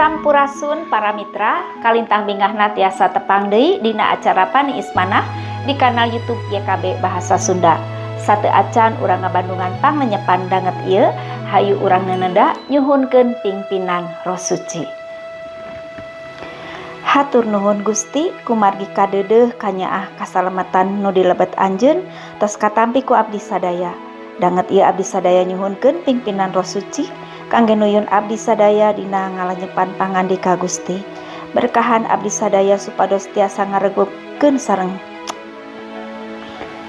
Sampurasun para mitra, kalintang bingahna tiasa tepang deui dina acara Pani Ismanah di kanal YouTube YKB Bahasa Sunda. Sate acan urang ngabandungan pangnenyepan danget ieu, hayu urang nenenda nyuhunkeun pingpinan Roh Suci. Hatur nuhun Gusti kumargi kadeudeuh kanyaah kasalamatan nu dilebet anjeun tos katampi ku abdi sadaya. Danget ieu abdi sadaya nyuhunkeun pingpinan Roh Suci kangge nuyun abdi sadaya dina ngalanyepan pangandika Gusti. Berkahan abdi sadaya supados tiasa ngaregupkeun sareng.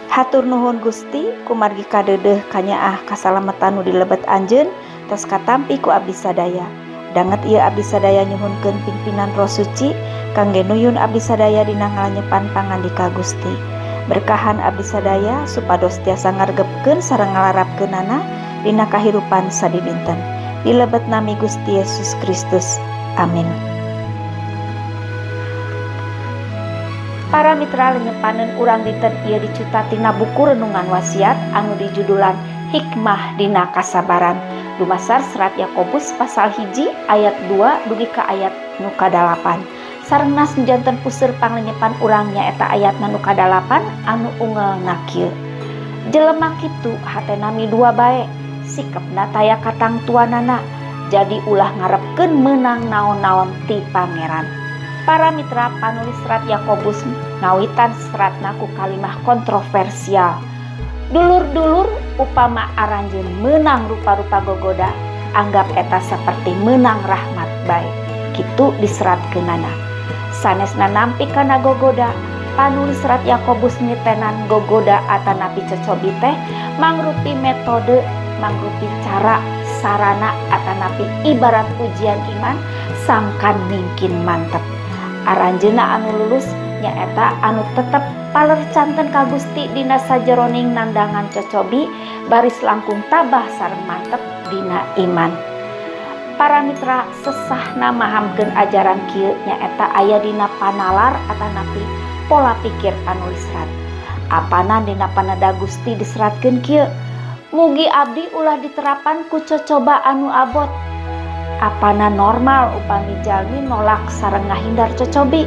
Hatur nuhun Gusti kumargi kadeudeuh kanyaah kasalamatan nu dilebet anjeun tos katampi ku abdi sadaya. Danget ieu abdi sadaya nyuhunkeun pingpinan Roh Suci kangge nuyun abdi sadaya dina ngalanyepan pangandika Gusti. Berkahan abdi sadaya supados tiasa ngaregepkeun sareng ngalarapkeunana dina kahirupan sadidinten. Dilebet nami Gusti Yesus Kristus. Amin. Para mitra lenyepaneun urang dinten ieu dicuta tina buku renungan wasiat anu dijudulan Hikmah dina Kasabaran. Dumasar serat Yakobus pasal 1 ayat 2 dugi ka ayat nu ka-8. Sarengna janten puseur panglenyepan urang nyaeta ayatna nu ka-8 anu ungelna kieu. Jelema kitu hatena midua bae, sikepna taya katang tuanana, jadi ulah ngarepkeun meunang naon-naon ti pangeran. Para mitra panulis serat Yakobus ngawitan seratna ku kalimah kontroversial. Dulur-dulur upama aranjeun meunang rupa-rupa gogoda, anggap eta saperti meunang rahmat bae. Kitu diseratkeunana. Sanesna nampi kana gogoda, panulis serat Yakobus nitenan gogoda atanapi cocobi teh mangrupi metode, mangrupi cara, sarana atanapi ibarat ujian iman sangkan ningkin mantep. Aranjeuna anu lulus nyaeta anu tetep palercanten ka Gusti dina sajeroning nandangan cocobi baris langkung tabah sareng mantep dina iman. Para mitra sesahna mahamkeun ajaran kieu nyaeta aya dina panalar atanapi pola pikir panulis serat. Apana dina panada Gusti diseratkeun kieu? Mugi abdi ulah diterapan ku cocoba anu abot. Apana normal upami jalmi nolak sareng ngahindar cocobi?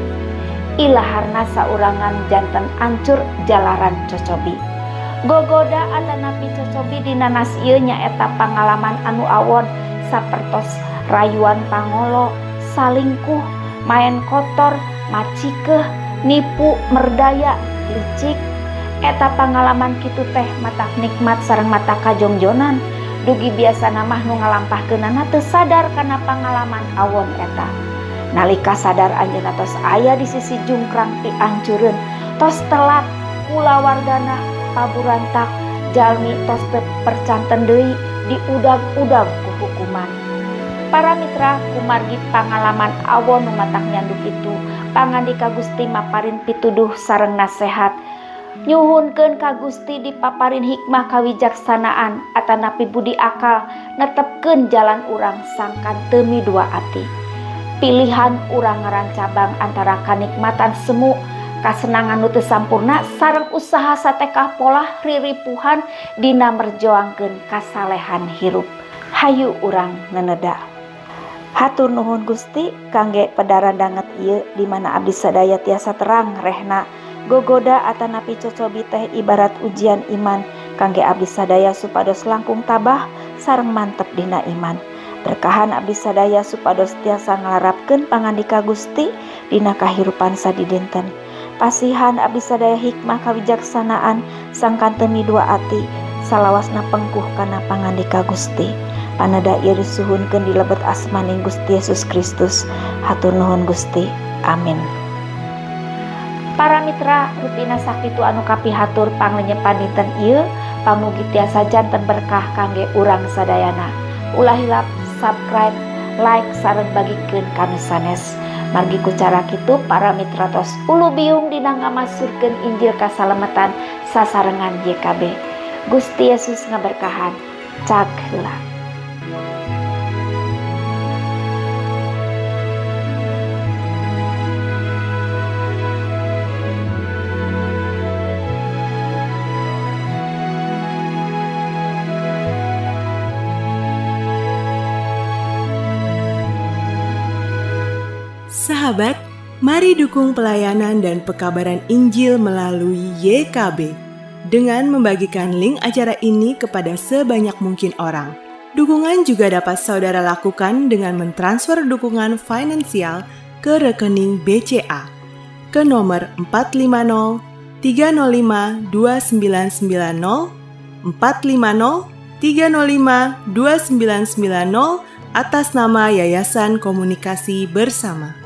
Ilaharna saurangan janten ancur jalaran cocobi. Gogoda atanapi cocobi dina nas ieu nyaeta pangalaman anu awon sapertos rayuan pangolo, salingkuh, main kotor, macikeuh, nipu, merdaya, licik. Eta pangalaman kitu teh matak nikmat sareng matak kajongjonan. Dugi biasa namah nu ngalampahkeunana teu sadar kana pangalaman awon eta. Nalika sadar anjeunna tos aya di sisi jungkrang piancureun, tos telat kulawargana paburantak, jalmi tos teu percanten deui diudag-udag ku hukuman. Para mitra kumargi pangalaman awon nu matak nyanduk itu, pangandika Gusti maparin pituduh sareng nasehat. Nyuhunkeun ka Gusti dipaparin hikmah kawijaksanaan atanapi budi akal netepkeun jalan urang sangkan teu midua ati. Pilihan urang ngarancabang antara kanikmatan semu, kasenangan nu teu sampurna sareng usaha satekah pola riripuhan dina merjoangkeun kasalehan hirup. Hayu urang neneda. Hatur nuhun Gusti kangge pedaran danget ieu di mana abdi sadaya tiasa terang rehna gogoda atanapi cocobi teh ibarat ujian iman kangge abdi sadaya supados langkung tabah sareng mantep dina iman. Berkahan abdi sadaya supados tiasa ngalarapkeun pangandika Gusti dina kahirupan sadidinten. Pasihan abdi sadaya hikmah kawijaksanaan sangkan teu midua ati salawasna pengkuh kana pangandika Gusti. Panada ieu disuhunkeun dilebet asmaning Gusti Yesus Kristus. Hatur nuhun Gusti. Amin. Para mitra rutina sakitu anu kapihatur panglenyepan dinten ieu pamugi tiasa janten berkah kangge urang sadayana. Ulah hilap subscribe, like sareng bagikeun kami sanes. Margi ku cara kitu para mitra tos ulu biung dina ngamasurkeun Injil kasalamatan sasarengan YKB. Gusti Yesus ngaberkahan. Cak heula. Sahabat, mari dukung pelayanan dan pekabaran Injil melalui YKB dengan membagikan link acara ini kepada sebanyak mungkin orang. Dukungan juga dapat saudara lakukan dengan mentransfer dukungan finansial ke rekening BCA ke nomor 450 305 2990 450 305 2990 atas nama Yayasan Komunikasi Bersama.